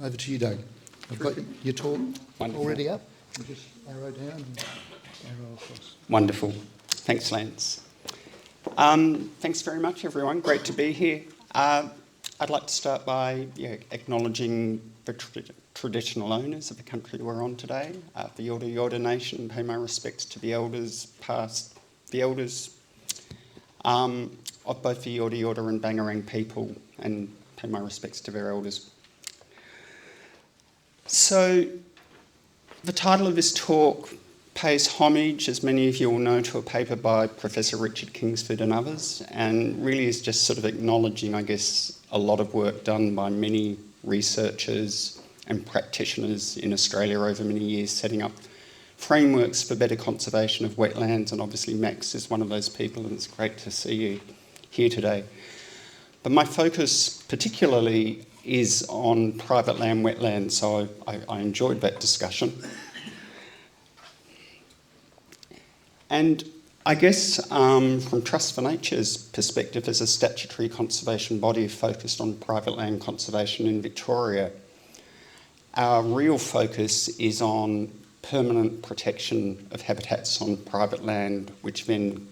over to you, Doug. I've got your talk already up. You just arrow down and arrow across. Wonderful. Thanks, Lance. Thanks very much, everyone. Great to be here. I'd like to start by acknowledging the traditional owners of the country we're on today, the Yorta Yorta Nation, and pay my respects to the elders past, the elders of both the Yorta Yorta and Bangarang people, and pay my respects to their elders. So, the title of this talk pays homage, as many of you will know, to a paper by Professor Richard Kingsford and others, and really is just sort of acknowledging, I guess, a lot of work done by many researchers and practitioners in Australia over many years, setting up frameworks for better conservation of wetlands, and obviously Max is one of those people, and it's great to see you here today. But my focus particularly is on private land wetlands, so I enjoyed that discussion. And I guess from Trust for Nature's perspective, as a statutory conservation body focused on private land conservation in Victoria, our real focus is on permanent protection of habitats on private land, which then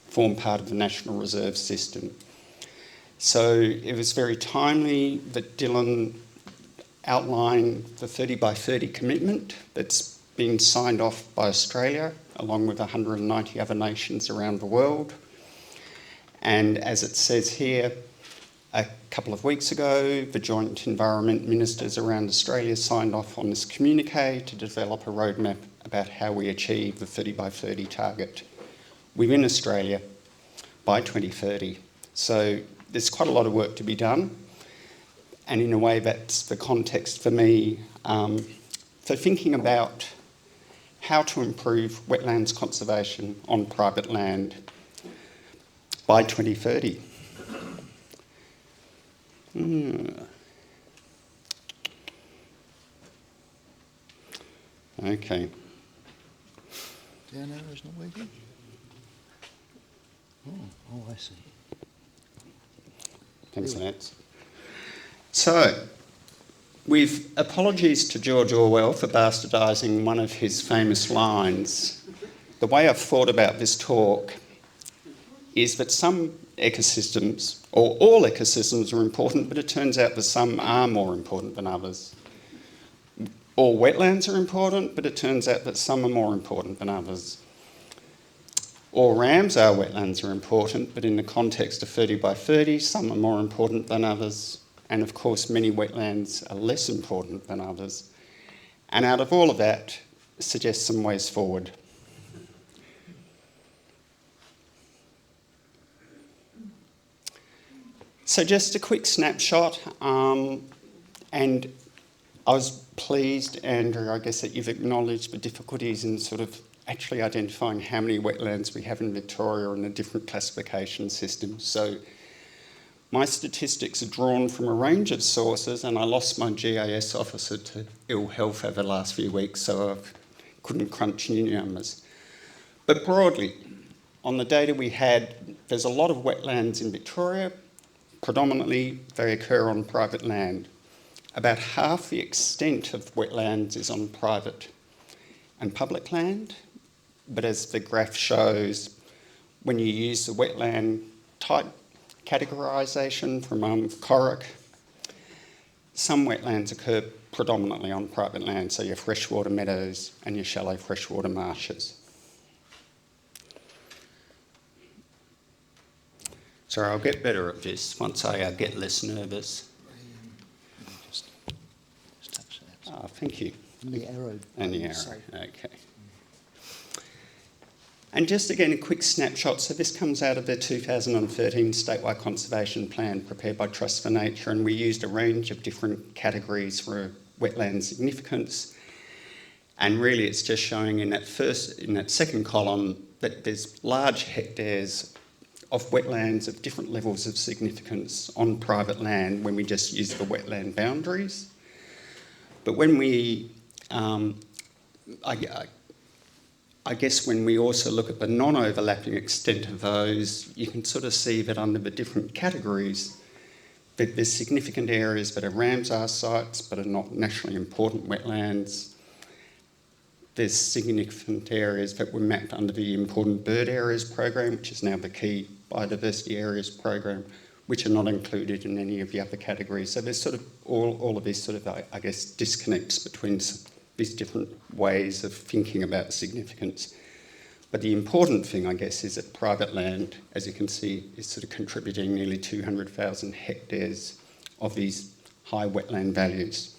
form part of the National Reserve system. So it was very timely that Dylan outlined the 30 by 30 commitment that's been signed off by Australia, along with 190 other nations around the world. And as it says here, a couple of weeks ago, the Joint Environment Ministers around Australia signed off on this communique to develop a roadmap about how we achieve the 30 by 30 target within Australia by 2030. So there's quite a lot of work to be done. And in a way, that's the context for me for thinking about how to improve wetlands conservation on private land by 2030. Okay. Down arrow's not working? Oh, I see. Thanks, Lance. So, with apologies to George Orwell for bastardising one of his famous lines, the way I've thought about this talk is that some ecosystems, or all ecosystems, are important, but it turns out that some are more important than others. All wetlands are important, but it turns out that some are more important than others. All Ramsar wetlands are important, but in the context of 30 by 30, some are more important than others. And of course, many wetlands are less important than others. And out of all of that, suggest some ways forward. So just a quick snapshot. And I was pleased, Andrew, I guess, that you've acknowledged the difficulties in sort of actually identifying how many wetlands we have in Victoria and the different classification systems. So my statistics are drawn from a range of sources, and I lost my GIS officer to ill health over the last few weeks, so I couldn't crunch new numbers. But broadly, on the data we had, there's a lot of wetlands in Victoria. Predominantly, they occur on private land. About half the extent of wetlands is on private and public land, but as the graph shows, when you use the wetland type categorisation from Corrick, some wetlands occur predominantly on private land, so your freshwater meadows and your shallow freshwater marshes. Sorry, I'll get better at this once I get less nervous. Just touch that. Oh, thank you. And the arrow. And the arrow, okay. And just again, a quick snapshot. So this comes out of the 2013 Statewide Conservation Plan prepared by Trust for Nature, and we used a range of different categories for wetland significance. And really it's just showing in that second column that there's large hectares of wetlands of different levels of significance on private land when we just use the wetland boundaries. But when we, I guess when we also look at the non-overlapping extent of those, you can sort of see that under the different categories, there's significant areas that are Ramsar sites but are not nationally important wetlands. There's significant areas that were mapped under the Important Bird Areas program, which is now the Key Biodiversity Areas program, which are not included in any of the other categories. So there's sort of all of this sort of, I guess, disconnects between these different ways of thinking about significance. But the important thing, I guess, is that private land, as you can see, is sort of contributing nearly 200,000 hectares of these high wetland values.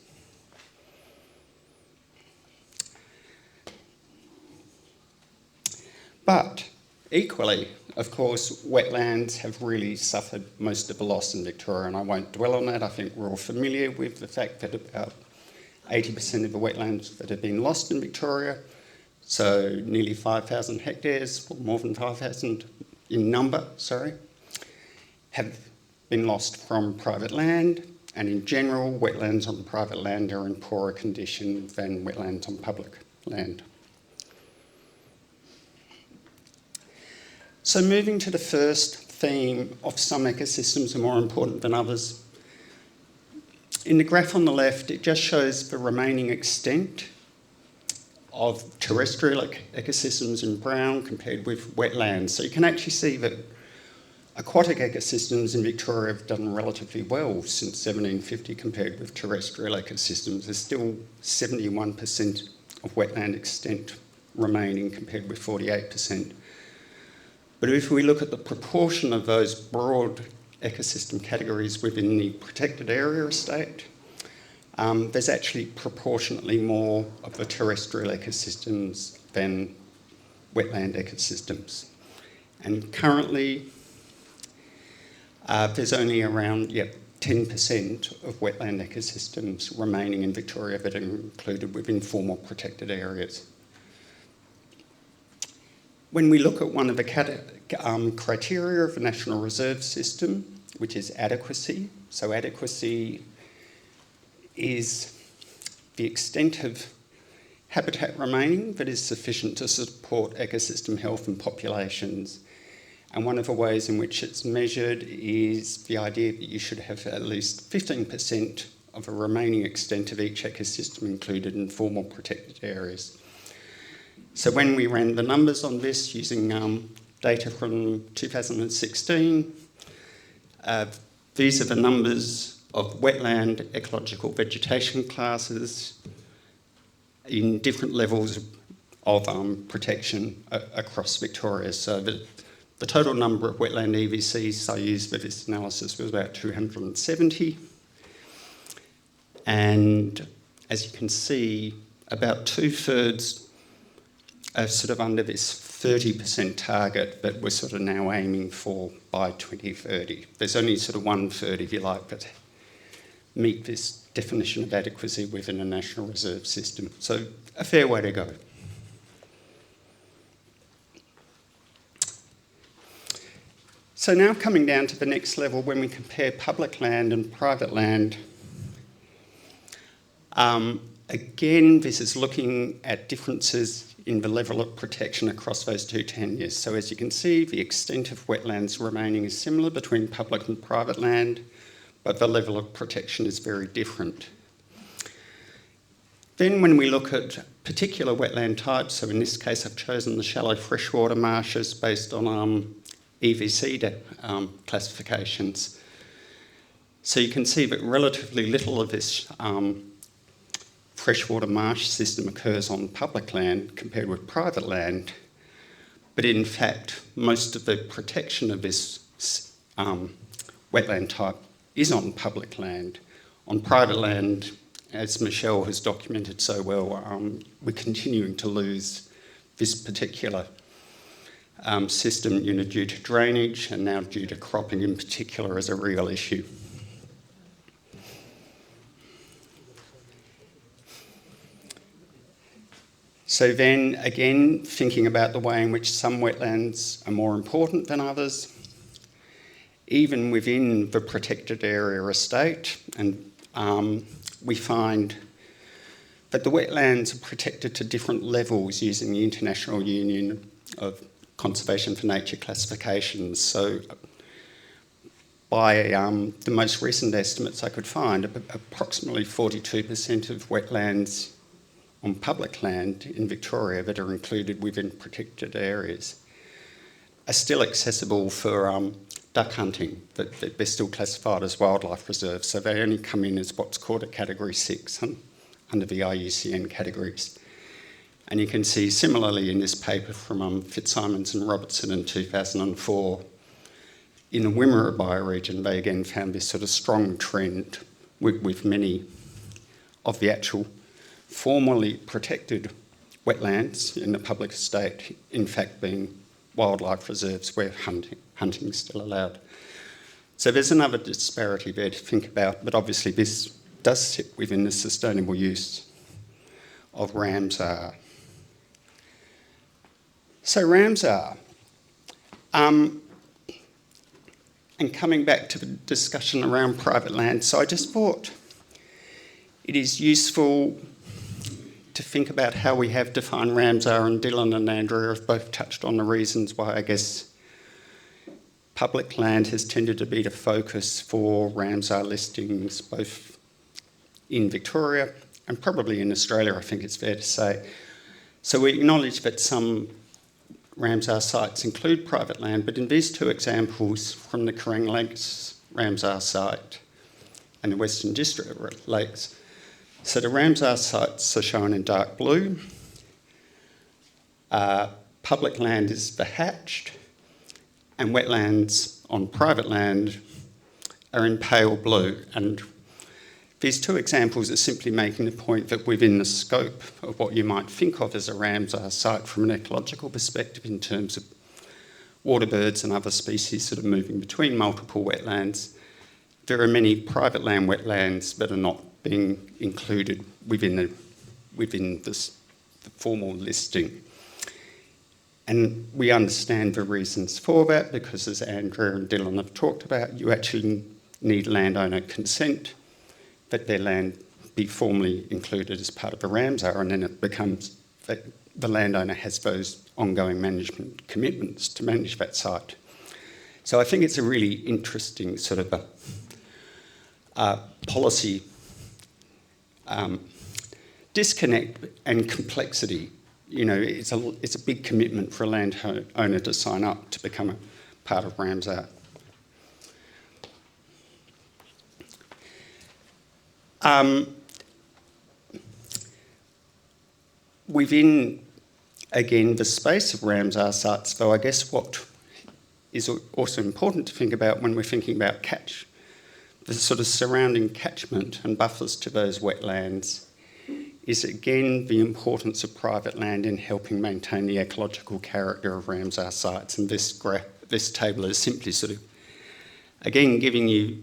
But equally, of course, wetlands have really suffered most of the loss in Victoria, and I won't dwell on that. I think we're all familiar with the fact that about 80% of the wetlands that have been lost in Victoria, so nearly 5,000 hectares, or more than 5,000 in number, have been lost from private land, and in general, wetlands on private land are in poorer condition than wetlands on public land. So moving to the first theme of some ecosystems are more important than others. In the graph on the left, it just shows the remaining extent of terrestrial ecosystems in brown compared with wetlands. So you can actually see that aquatic ecosystems in Victoria have done relatively well since 1750 compared with terrestrial ecosystems. There's still 71% of wetland extent remaining compared with 48%. But if we look at the proportion of those broad ecosystem categories within the protected area estate, there's actually proportionately more of the terrestrial ecosystems than wetland ecosystems. And currently, there's only around 10% of wetland ecosystems remaining in Victoria that are included within formal protected areas. When we look at one of the criteria of the National Reserve System, which is adequacy, so adequacy is the extent of habitat remaining that is sufficient to support ecosystem health and populations. And one of the ways in which it's measured is the idea that you should have at least 15% of a remaining extent of each ecosystem included in formal protected areas. So when we ran the numbers on this using data from 2016, these are the numbers of wetland ecological vegetation classes in different levels of protection across Victoria. So the total number of wetland EVCs I used for this analysis was about 270. And as you can see, about 2/3 are sort of under this 30% target that we're sort of now aiming for by 2030. There's only sort of 1/3, if you like, that meet this definition of adequacy within a national reserve system. So a fair way to go. So now coming down to the next level, when we compare public land and private land, again, this is looking at differences in the level of protection across those two tenures. So as you can see, the extent of wetlands remaining is similar between public and private land, but the level of protection is very different. Then when we look at particular wetland types, so in this case I've chosen the shallow freshwater marshes based on EVC classifications. So you can see that relatively little of this freshwater marsh system occurs on public land compared with private land, but in fact most of the protection of this wetland type is on public land. On private land, as Michelle has documented so well, we're continuing to lose this particular system due to drainage and now due to cropping in particular as a real issue. So then, again, thinking about the way in which some wetlands are more important than others, even within the protected area estate, and we find that the wetlands are protected to different levels using the International Union of Conservation for Nature classifications. So by the most recent estimates I could find, approximately 42% of wetlands on public land in Victoria that are included within protected areas are still accessible for duck hunting, but they're still classified as wildlife reserves, so they only come in as what's called a Category 6 under the IUCN categories. And you can see similarly in this paper from Fitzsimons and Robertson in 2004, in the Wimmera bioregion, they again found this sort of strong trend with many of the actual formally protected wetlands in the public estate, in fact being wildlife reserves where hunting is still allowed. So there's another disparity there to think about, but obviously this does sit within the sustainable use of Ramsar. So Ramsar, and coming back to the discussion around private land, so I just thought it is useful to think about how we have defined Ramsar, and Dylan and Andrea have both touched on the reasons why I guess public land has tended to be the focus for Ramsar listings, both in Victoria and probably in Australia, I think it's fair to say. So we acknowledge that some Ramsar sites include private land, but in these two examples from the Kerrang Lakes Ramsar site and the Western District Lakes, so the Ramsar sites are shown in dark blue. Public land is the hatched, and wetlands on private land are in pale blue. And these two examples are simply making the point that within the scope of what you might think of as a Ramsar site from an ecological perspective in terms of water birds and other species sort of moving between multiple wetlands, there are many private land wetlands that are not being included within the formal listing. And we understand the reasons for that because, as Andrea and Dylan have talked about, you actually need landowner consent that their land be formally included as part of a Ramsar, and then it becomes that the landowner has those ongoing management commitments to manage that site. So I think it's a really interesting sort of a policy disconnect and complexity. You know, it's a big commitment for a landowner to sign up to become a part of Ramsar. Within, again, the space of Ramsar sites, though, I guess what is also important to think about when we're thinking about the sort of surrounding catchment and buffers to those wetlands is, again, the importance of private land in helping maintain the ecological character of Ramsar sites. And this table is simply sort of, again, giving you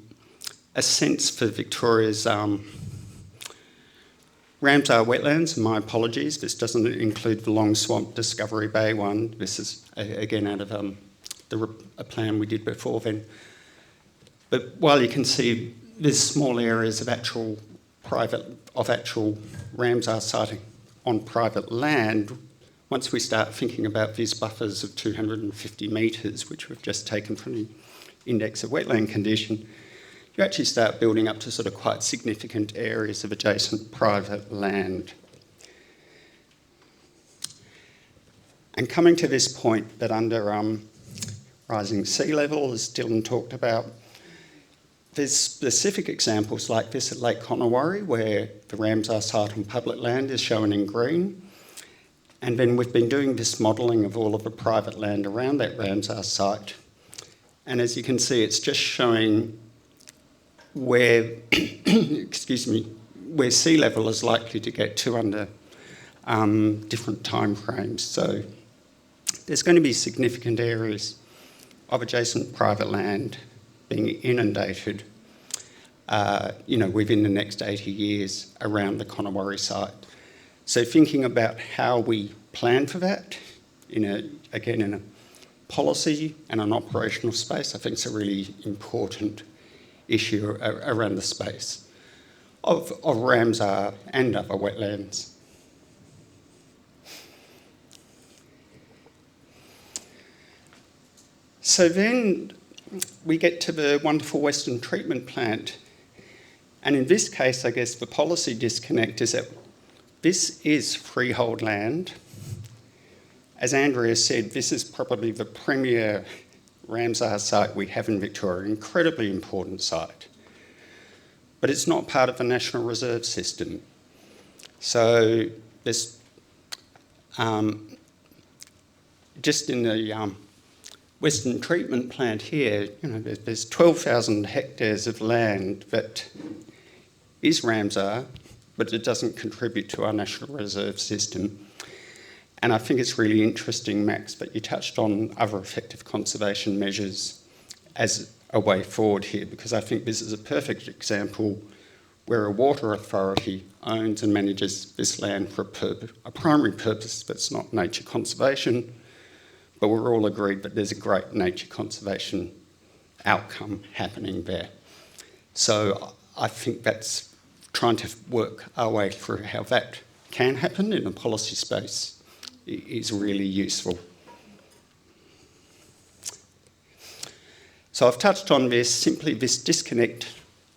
a sense for Victoria's Ramsar wetlands, and my apologies, this doesn't include the Long Swamp Discovery Bay one. This is, again, out of a plan we did before then. But while you can see there's small areas of actual Ramsar siting on private land, once we start thinking about these buffers of 250 metres, which we've just taken from the Index of Wetland Condition, you actually start building up to sort of quite significant areas of adjacent private land. And coming to this point that under rising sea level, as Dylan talked about, there's specific examples like this at Lake Conowari where the Ramsar site on public land is shown in green. And then we've been doing this modelling of all of the private land around that Ramsar site. And as you can see, it's just showing where, where sea level is likely to get to under different time frames. So there's going to be significant areas of adjacent private land being inundated, within the next 80 years around the Conowari site. So thinking about how we plan for that in a policy and an operational space, I think it's a really important issue around the space of Ramsar and other wetlands. So then we get to the wonderful Western treatment plant. And in this case, I guess the policy disconnect is that this is freehold land. As Andrea said, this is probably the premier Ramsar site we have in Victoria, an incredibly important site. But it's not part of the National Reserve System. So there's, just in the Western treatment plant here, there's 12,000 hectares of land that is Ramsar, but it doesn't contribute to our National Reserve System. And I think it's really interesting, Max, that you touched on other effective conservation measures as a way forward here, because I think this is a perfect example where a water authority owns and manages this land for a primary purpose that's not nature conservation, but we're all agreed that there's a great nature conservation outcome happening there. So I think that's trying to work our way through how that can happen in a policy space is really useful. So I've touched on this, simply this disconnect,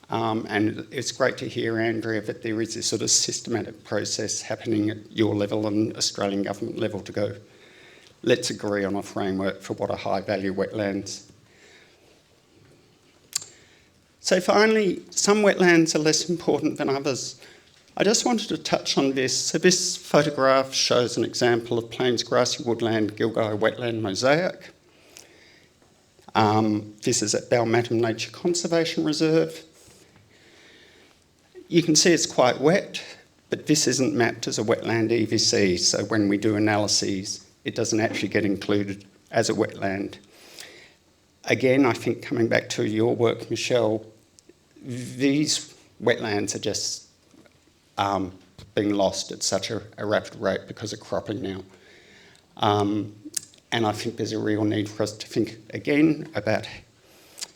and it's great to hear, Andrea, that there is this sort of systematic process happening at your level and Australian government level to go, let's agree on a framework for what are high-value wetlands. So finally, some wetlands are less important than others. I just wanted to touch on this. So this photograph shows an example of Plains grassy woodland Gilgai wetland mosaic. This is at Balmatam Nature Conservation Reserve. You can see it's quite wet, but this isn't mapped as a wetland EVC, so when we do analyses, it doesn't actually get included as a wetland. Again, I think coming back to your work, Michelle, these wetlands are just being lost at such a rapid rate because of cropping now. And I think there's a real need for us to think again about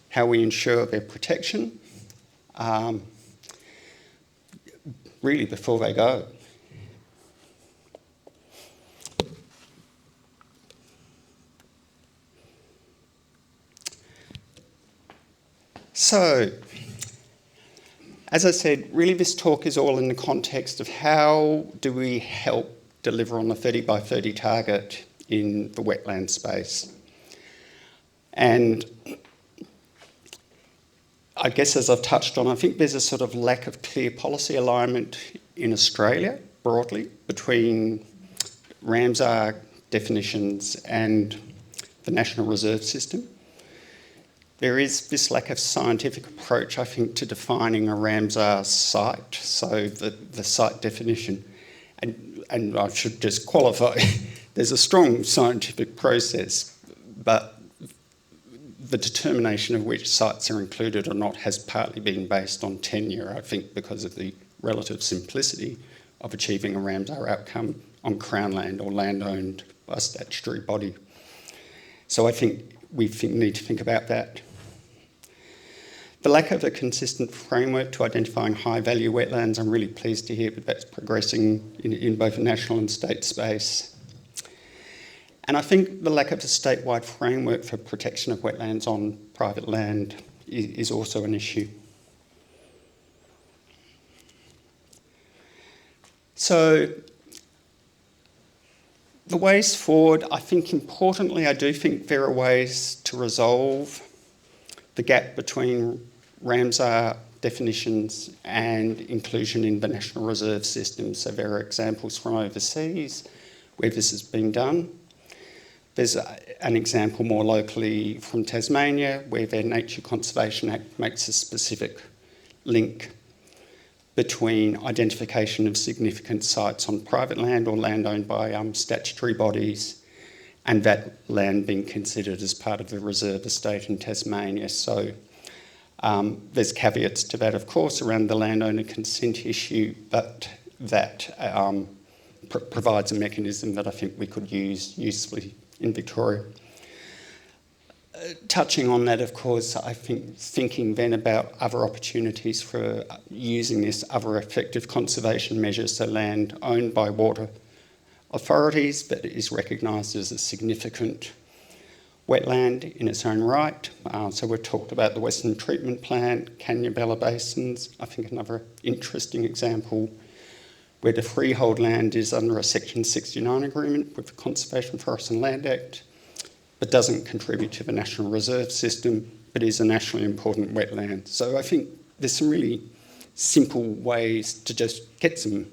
how we ensure their protection, really before they go. So, as I said, really this talk is all in the context of how do we help deliver on the 30 by 30 target in the wetland space. And I guess as I've touched on, I think there's a sort of lack of clear policy alignment in Australia broadly between Ramsar definitions and the National Reserve System. There is this lack of scientific approach, I think, to defining a Ramsar site, so the site definition. And I should just qualify, there's a strong scientific process, but the determination of which sites are included or not has partly been based on tenure, I think, because of the relative simplicity of achieving a Ramsar outcome on Crown land or land owned by a statutory body. So I think we need to think about that. The lack of a consistent framework to identifying high-value wetlands, I'm really pleased to hear that that's progressing in both national and state space. And I think the lack of a statewide framework for protection of wetlands on private land is also an issue. So the ways forward, I think importantly, I do think there are ways to resolve the gap between Ramsar definitions and inclusion in the National Reserve System. So there are examples from overseas where this has been done. There's an example more locally from Tasmania where their Nature Conservation Act makes a specific link between identification of significant sites on private land or land owned by statutory bodies and that land being considered as part of the reserve estate in Tasmania. So there's caveats to that, of course, around the landowner consent issue, but that provides a mechanism that I think we could use usefully in Victoria. Touching on that, of course, I think thinking then about other opportunities for using this, other effective conservation measures, so land owned by water authorities, but is recognised as a significant wetland in its own right. So we've talked about the Western Treatment Plant, Canyabella Basins. I think another interesting example where the freehold land is under a Section 69 agreement with the Conservation Forest and Land Act, but doesn't contribute to the National Reserve System, but is a nationally important wetland. So I think there's some really simple ways to just get some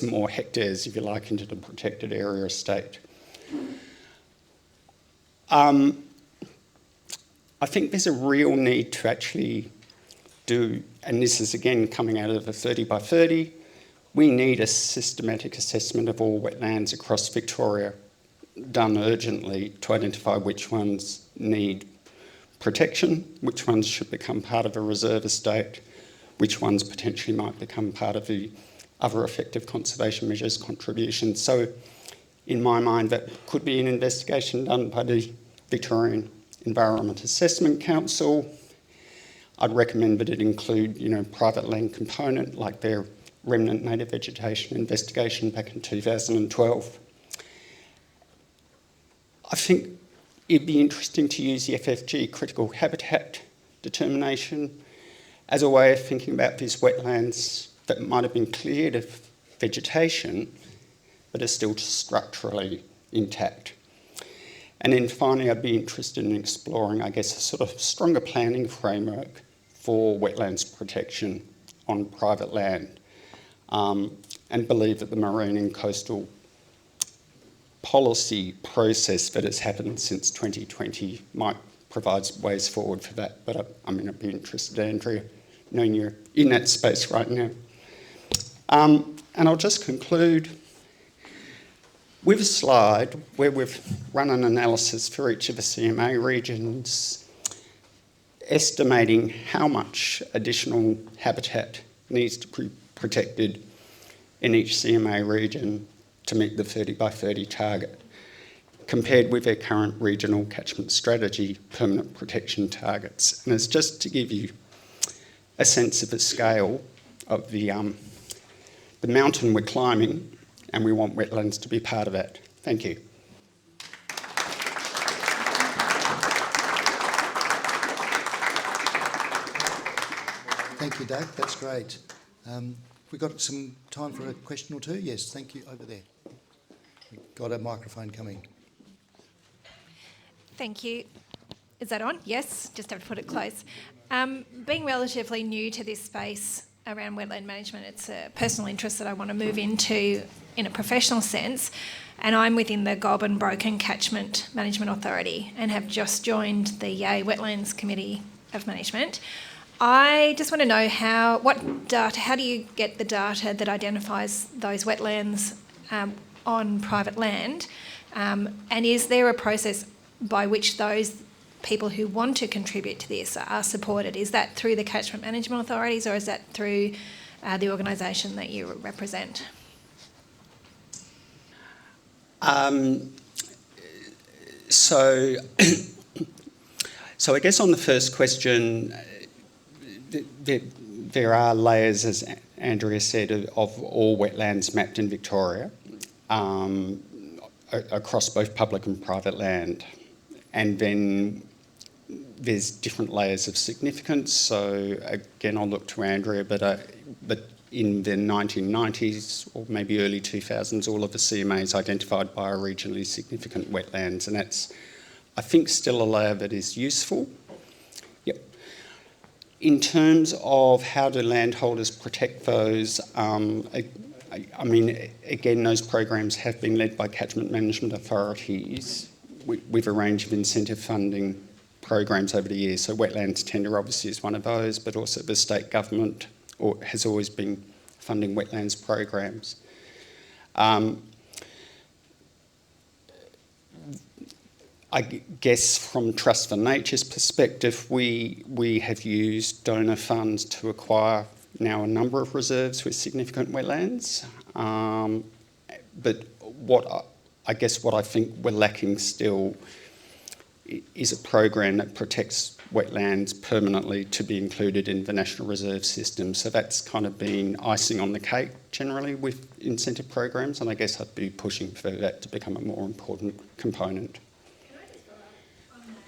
more hectares, if you like, into the protected area estate. I think there's a real need to actually do, and this is again coming out of the 30 by 30, we need a systematic assessment of all wetlands across Victoria done urgently to identify which ones need protection, which ones should become part of a reserve estate, which ones potentially might become part of the other effective conservation measures contributions. So in my mind, that could be an investigation done by the Victorian Environment Assessment Council. I'd recommend that it include, private land component, like their remnant native vegetation investigation back in 2012. I think it'd be interesting to use the FFG critical habitat determination as a way of thinking about these wetlands that might have been cleared of vegetation but are still structurally intact. And then finally, I'd be interested in exploring, I guess, a sort of stronger planning framework for wetlands protection on private land, and believe that the marine and coastal policy process that has happened since 2020 might provide ways forward for that. But I'd be interested, Andrea, knowing you're in that space right now. And I'll just conclude with a slide where we've run an analysis for each of the CMA regions, estimating how much additional habitat needs to be protected in each CMA region to meet the 30 by 30 target, compared with their current regional catchment strategy permanent protection targets. And it's just to give you a sense of the scale of the mountain we're climbing, and we want wetlands to be part of that. Thank you. Thank you, Doug. That's great. We've got some time for a question or two. Yes, thank you. Over there. We've got a microphone coming. Thank you. Is that on? Yes, just have to put it close. Being relatively new to this space around wetland management, it's a personal interest that I want to move into in a professional sense, and I'm within the Gob and Broken Catchment Management Authority and have just joined the Yea Wetlands Committee of Management. I just want to know how do you get the data that identifies those wetlands on private land, and is there a process by which those people who want to contribute to this are supported? Is that through the catchment management authorities, or is that through the organisation that you represent? So I guess on the first question, there are layers, as Andrea said, of all wetlands mapped in Victoria across both public and private land. And then there's different layers of significance. So again, I'll look to Andrea, but in the 1990s or maybe early 2000s, all of the CMAs identified bioregionally significant wetlands, and that's, I think, still a layer that is useful. Yep. In terms of how do landholders protect those, I mean, again, those programs have been led by catchment management authorities with a range of incentive funding programs over the years. So wetlands tender obviously is one of those, but also the state government has always been funding wetlands programs. I guess from Trust for Nature's perspective, we have used donor funds to acquire now a number of reserves with significant wetlands. But what I think we're lacking still is a program that protects wetlands permanently to be included in the National Reserve System. So that's kind of been icing on the cake generally with incentive programs, and I guess I'd be pushing for that to become a more important component. Can I just follow up on that?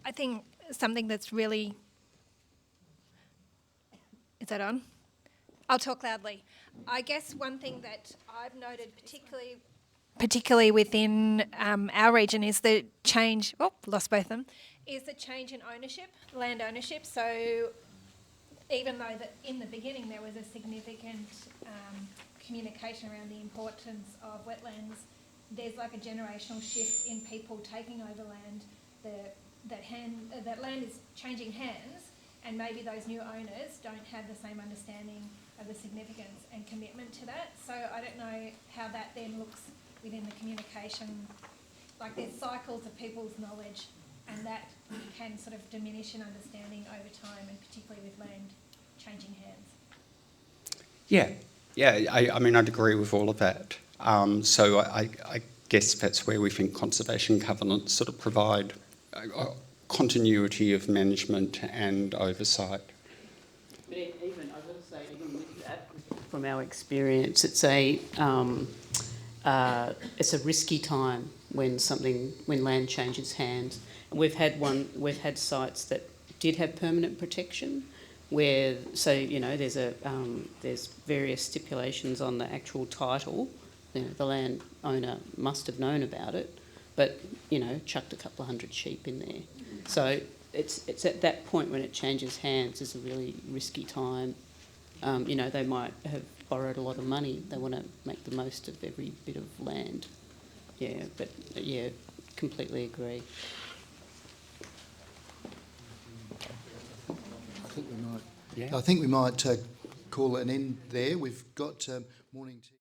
I think something that's really... Is that on? I'll talk loudly. I guess one thing that I've noted particularly within our region is the change... Oh, lost both of them. Is the change in ownership, land ownership. So even though that in the beginning there was a significant communication around the importance of wetlands, there's like a generational shift in people taking over land. That land is changing hands, and maybe those new owners don't have the same understanding of the significance and commitment to that. So I don't know how that then looks within the communication. Like there's cycles of people's knowledge, and that can sort of diminish in understanding over time, and particularly with land changing hands. Yeah, I mean, I'd agree with all of that. So I guess that's where we think conservation covenants sort of provide a continuity of management and oversight. But even, I will say, even with that, from our experience, it's a risky time when land changes hands. And we've had sites that did have permanent protection, where there's various stipulations on the actual title. The landowner must have known about it, but chucked a couple of 100 sheep in there. So it's at that point when it changes hands is a really risky time. They might have borrowed a lot of money. They want to make the most of every bit of land. Yeah, but completely agree. I think we might call it an end there. We've got morning tea.